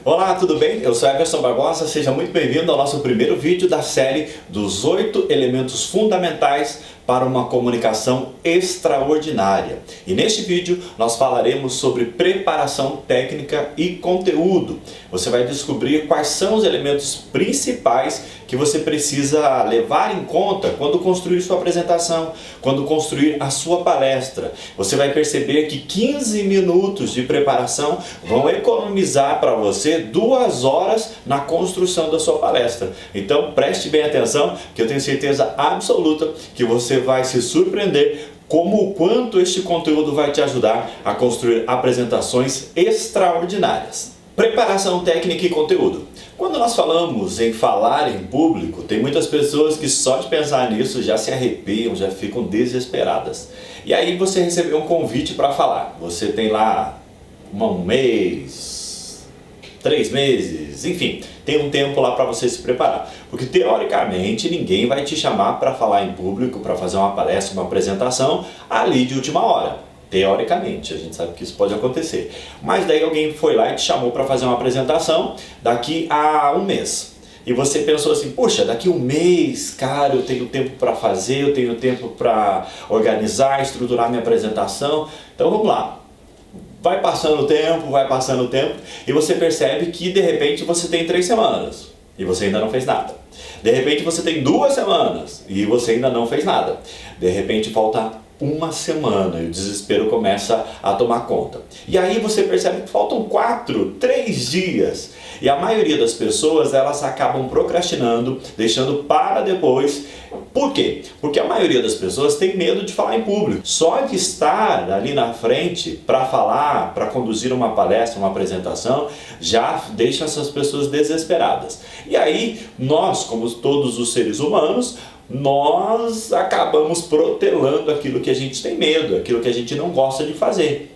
Olá, tudo bem? Eu sou Everson Barbosa, seja muito bem-vindo ao nosso primeiro vídeo da série dos 8 elementos fundamentais para uma comunicação extraordinária. E neste vídeo nós falaremos sobre preparação técnica e conteúdo. Você vai descobrir quais são os elementos principais que você precisa levar em conta quando construir sua apresentação, quando construir a sua palestra. Você vai perceber que 15 minutos de preparação vão economizar para você 2 horas na construção da sua palestra. Então preste bem atenção, que eu tenho certeza absoluta que você vai se surpreender como o quanto este conteúdo vai te ajudar a construir apresentações extraordinárias. Preparação técnica e conteúdo. Quando nós falamos em falar em público, tem muitas pessoas que só de pensar nisso já se arrepiam, já ficam desesperadas. E aí você recebeu um convite para falar. Você tem lá um mês, 3 meses, enfim, tem um tempo lá para você se preparar. Porque teoricamente ninguém vai te chamar para falar em público, para fazer uma palestra, uma apresentação ali de última hora. Teoricamente, a gente sabe que isso pode acontecer. Mas daí alguém foi lá e te chamou para fazer uma apresentação daqui a um mês. E você pensou assim, poxa, daqui a um mês, cara, eu tenho tempo para fazer, eu tenho tempo para organizar, estruturar minha apresentação. Então vamos lá. Vai passando o tempo e você percebe que de repente você tem 3 semanas e você ainda não fez nada. De repente você tem 2 semanas e você ainda não fez nada. De repente falta 1 semana e o desespero começa a tomar conta. E aí você percebe que faltam 3 dias. E a maioria das pessoas, elas acabam procrastinando, deixando para depois. Por quê? Porque a maioria das pessoas tem medo de falar em público. Só de estar ali na frente para falar, para conduzir uma palestra, uma apresentação, já deixa essas pessoas desesperadas. E aí, nós, como todos os seres humanos, nós acabamos protelando aquilo que a gente tem medo, aquilo que a gente não gosta de fazer.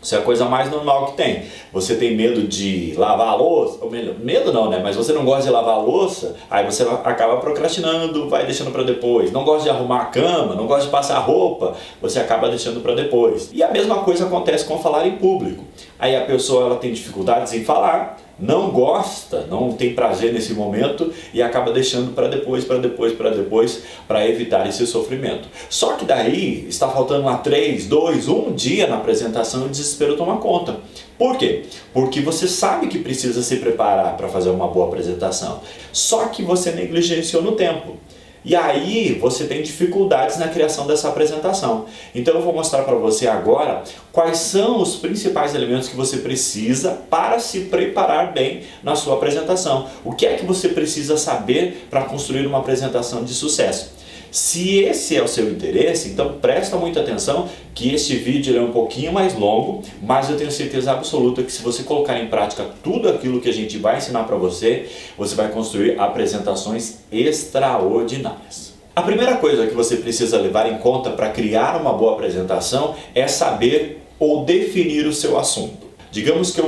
Isso é a coisa mais normal que tem. Você tem medo de lavar a louça, ou melhor, medo não, né? Mas você não gosta de lavar a louça, aí você acaba procrastinando, vai deixando para depois. Não gosta de arrumar a cama, não gosta de passar a roupa, você acaba deixando para depois. E a mesma coisa acontece com falar em público. Aí a pessoa ela tem dificuldades em falar, não gosta, não tem prazer nesse momento e acaba deixando para depois, para evitar esse sofrimento. Só que daí está faltando lá 3, 2, 1 dia na apresentação e o desespero toma conta. Por quê? Porque você sabe que precisa se preparar para fazer uma boa apresentação, só que você negligenciou no tempo. E aí você tem dificuldades na criação dessa apresentação. Então eu vou mostrar para você agora quais são os principais elementos que você precisa para se preparar bem na sua apresentação. O que é que você precisa saber para construir uma apresentação de sucesso? Se esse é o seu interesse, então presta muita atenção que este vídeo é um pouquinho mais longo, mas eu tenho certeza absoluta que se você colocar em prática tudo aquilo que a gente vai ensinar para você, você vai construir apresentações extraordinárias. A primeira coisa que você precisa levar em conta para criar uma boa apresentação é saber ou definir o seu assunto. Digamos que eu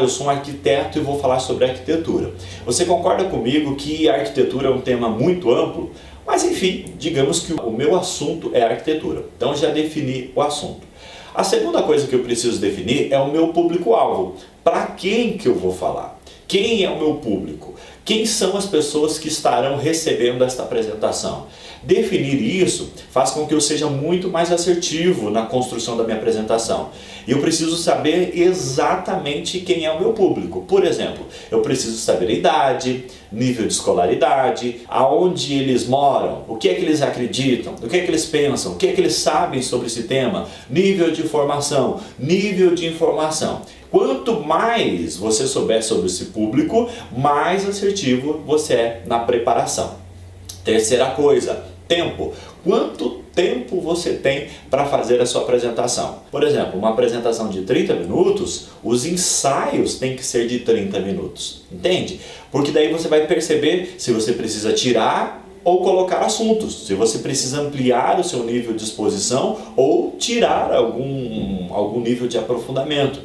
sou um arquiteto e vou falar sobre arquitetura. Você concorda comigo que a arquitetura é um tema muito amplo? Mas enfim, digamos que o meu assunto é arquitetura. Então já defini o assunto. A segunda coisa que eu preciso definir é o meu público-alvo. Para quem que eu vou falar? Quem é o meu público? Quem são as pessoas que estarão recebendo esta apresentação? Definir isso faz com que eu seja muito mais assertivo na construção da minha apresentação. E eu preciso saber exatamente quem é o meu público. Por exemplo, eu preciso saber a idade, nível de escolaridade, aonde eles moram, o que é que eles acreditam, o que é que eles pensam, o que é que eles sabem sobre esse tema, nível de formação, nível de informação. Quanto mais você souber sobre esse público, mais assertivo você é na preparação. Terceira coisa, tempo. Quanto tempo você tem para fazer a sua apresentação? Por exemplo, uma apresentação de 30 minutos, os ensaios têm que ser de 30 minutos. Entende? Porque daí você vai perceber se você precisa tirar ou colocar assuntos, se você precisa ampliar o seu nível de exposição ou tirar algum nível de aprofundamento.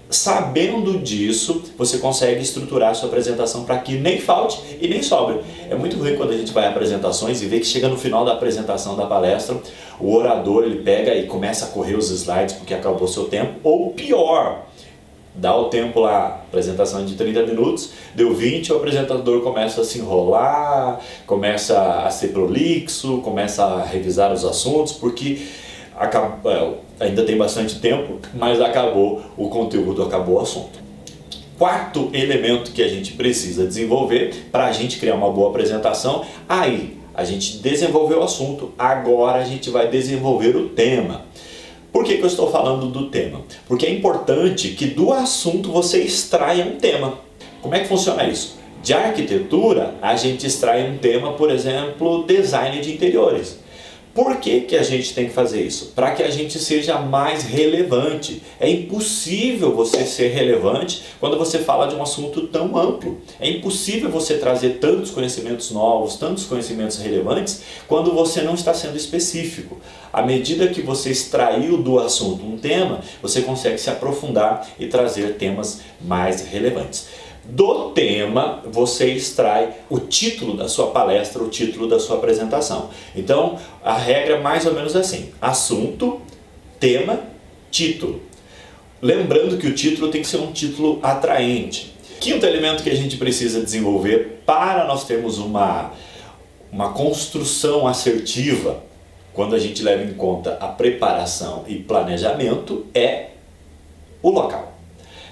Sabendo disso, você consegue estruturar a sua apresentação para que nem falte e nem sobre. É muito ruim quando a gente vai a apresentações e vê que chega no final da apresentação da palestra, o orador ele pega e começa a correr os slides porque acabou o seu tempo, ou pior, Dá o tempo lá, apresentação de 30 minutos, deu 20, o apresentador começa a se enrolar, começa a ser prolixo, começa a revisar os assuntos, porque ainda tem bastante tempo, mas acabou o conteúdo, acabou o assunto. Quarto elemento que a gente precisa desenvolver para a gente criar uma boa apresentação, aí a gente desenvolveu o assunto, agora a gente vai desenvolver o tema. Por que eu estou falando do tema? Porque é importante que do assunto você extraia um tema. Como é que funciona isso? De arquitetura, a gente extrai um tema, por exemplo, design de interiores. Por que a gente tem que fazer isso? Para que a gente seja mais relevante. É impossível você ser relevante quando você fala de um assunto tão amplo. É impossível você trazer tantos conhecimentos novos, tantos conhecimentos relevantes, quando você não está sendo específico. À medida que você extraiu do assunto um tema, você consegue se aprofundar e trazer temas mais relevantes. Do tema, você extrai o título da sua palestra, o título da sua apresentação. Então, a regra é mais ou menos assim: assunto, tema, título. Lembrando que o título tem que ser um título atraente. Quinto elemento que a gente precisa desenvolver para nós termos uma construção assertiva, quando a gente leva em conta a preparação e planejamento, é o local.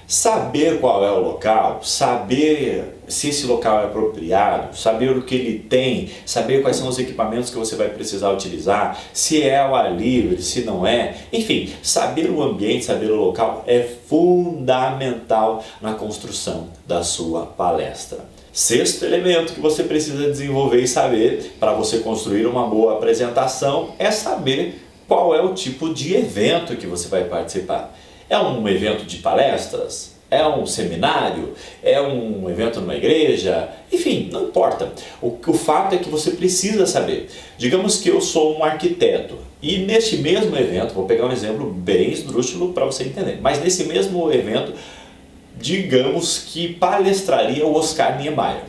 Saber qual é o local, saber se esse local é apropriado, saber o que ele tem, saber quais são os equipamentos que você vai precisar utilizar, se é ao ar livre, se não é, enfim, saber o ambiente, saber o local é fundamental na construção da sua palestra. Sexto elemento que você precisa desenvolver e saber para você construir uma boa apresentação é saber qual é o tipo de evento que você vai participar. É um evento de palestras? É um seminário? É um evento numa igreja? Enfim, não importa. O fato é que você precisa saber. Digamos que eu sou um arquiteto e neste mesmo evento, vou pegar um exemplo bem esdrúxulo para você entender, mas nesse mesmo evento, digamos que palestraria o Oscar Niemeyer.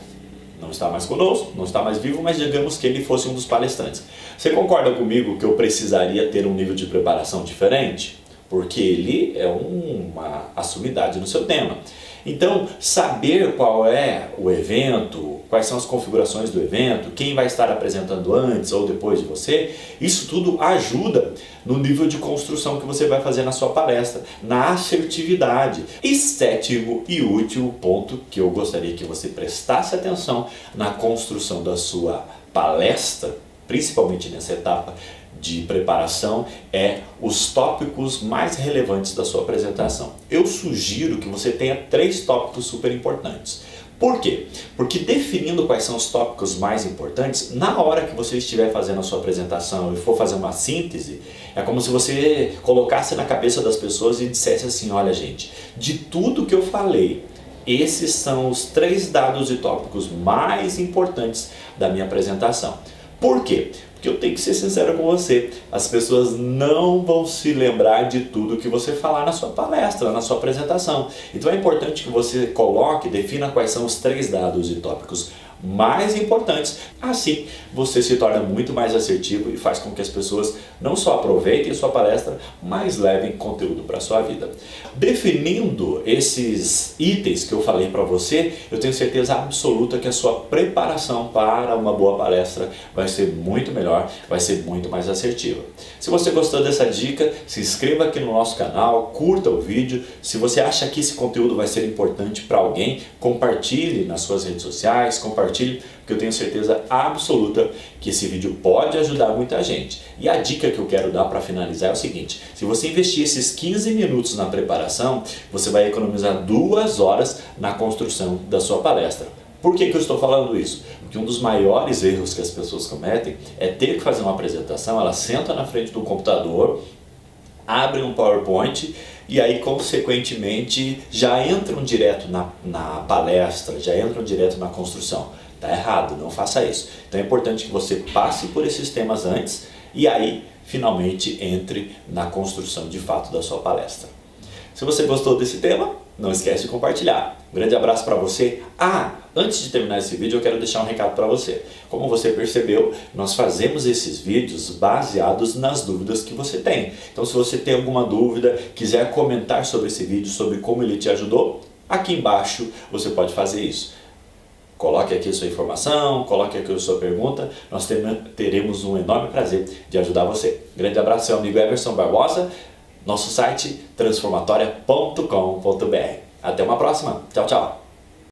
Não está mais conosco, não está mais vivo, mas digamos que ele fosse um dos palestrantes. Você concorda comigo que eu precisaria ter um nível de preparação diferente? Porque ele é uma assumidade no seu tema. Então, saber qual é o evento, quais são as configurações do evento, quem vai estar apresentando antes ou depois de você, isso tudo ajuda no nível de construção que você vai fazer na sua palestra, na assertividade. E sétimo e último ponto que eu gostaria que você prestasse atenção na construção da sua palestra, principalmente nessa etapa de preparação, é os tópicos mais relevantes da sua apresentação. Eu sugiro que você tenha 3 tópicos super importantes. Por quê? Porque definindo quais são os tópicos mais importantes, na hora que você estiver fazendo a sua apresentação e for fazer uma síntese, é como se você colocasse na cabeça das pessoas e dissesse assim: olha gente, de tudo que eu falei, esses são os 3 dados e tópicos mais importantes da minha apresentação. Por quê? Porque eu tenho que ser sincero com você, as pessoas não vão se lembrar de tudo que você falar na sua palestra, na sua apresentação. Então é importante que você coloque, defina quais são os 3 dados e tópicos mais importantes. Assim você se torna muito mais assertivo e faz com que as pessoas não só aproveitem a sua palestra, mas levem conteúdo para a sua vida. Definindo esses itens que eu falei para você, eu tenho certeza absoluta que a sua preparação para uma boa palestra vai ser muito melhor, vai ser muito mais assertiva. Se você gostou dessa dica, se inscreva aqui no nosso canal, curta o vídeo. Se você acha que esse conteúdo vai ser importante para alguém, compartilhe nas suas redes sociais, compartilhe, porque eu tenho certeza absoluta que esse vídeo pode ajudar muita gente. E a dica que eu quero dar para finalizar é o seguinte: se você investir esses 15 minutos na preparação, você vai economizar 2 horas na construção da sua palestra. Por que eu estou falando isso? Porque um dos maiores erros que as pessoas cometem é ter que fazer uma apresentação, ela senta na frente do computador, abre um PowerPoint e aí, consequentemente, já entram direto na palestra, já entram direto na construção. Está errado, não faça isso. Então é importante que você passe por esses temas antes e aí, finalmente, entre na construção de fato da sua palestra. Se você gostou desse tema, não esquece de compartilhar. Um grande abraço para você. Antes de terminar esse vídeo, eu quero deixar um recado para você. Como você percebeu, nós fazemos esses vídeos baseados nas dúvidas que você tem. Então, se você tem alguma dúvida, quiser comentar sobre esse vídeo, sobre como ele te ajudou, aqui embaixo você pode fazer isso. Coloque aqui a sua informação, coloque aqui a sua pergunta, nós teremos um enorme prazer de ajudar você. Grande abraço, seu amigo Everson Barbosa, nosso site transformatoria.com.br. Até uma próxima, tchau, tchau!